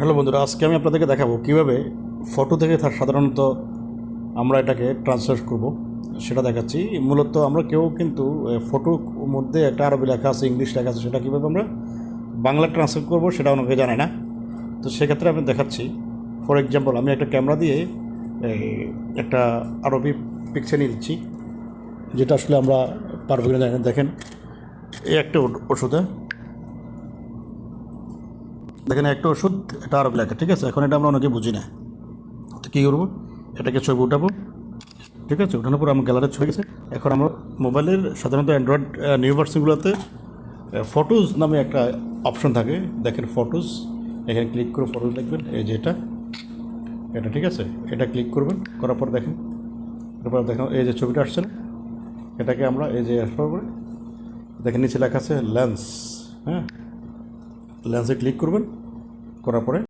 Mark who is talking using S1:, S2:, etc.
S1: Hello বন্ধুরা, আজকে আমি আপনাদেরকে দেখাবো কীভাবে ফটো থেকে সাধারণত আমরা এটাকে ট্রান্সলেট করব সেটা দেখাচ্ছি। মূলত আমরা কেউ কিন্তু ফটোর মধ্যে একটা আরবি লেখা আছে, ইংলিশ লেখা আছে, সেটা কীভাবে আমরা বাংলা ট্রান্সলেট করব সেটা অনেকে জানে না। তো সেক্ষেত্রে আমি দেখাচ্ছি। ফর এক্সাম্পল, আমি একটা ক্যামেরা দিয়ে একটা আরবি পিকচার নিয়ে দিচ্ছি, যেটা আসলে আমরা পারবো কিনা জানি না। দেখেন, এই একটা ওষুধ, দেখেন একটা ওষুধ, এটা আরবি লেখা, ঠিক আছে। এখন এটা আমরা অনেকে বুঝি না, তো কী করবো, এটাকে ছবি উঠাবো, ঠিক আছে। ওঠানোর পর আমার গ্যালারি ছবি গেছে। এখন আমরা মোবাইলের সাধারণত অ্যান্ড্রয়েড নিউ ভার্সনগুলোতে ফটোজ নামে একটা অপশন থাকে, দেখেন ফটোজ, এখানে ক্লিক করে ফটোজ দেখবেন, এই যে এটা, ঠিক আছে। এটা ক্লিক করবেন, করার পর দেখেন, তারপর দেখেন এই যে ছবিটা আসছে না, এটাকে আমরা এই যে আসার পরে দেখেন নিচে লেখা আছে লেন্স, হ্যাঁ, লেন্সে ক্লিক করবেন, করার পরে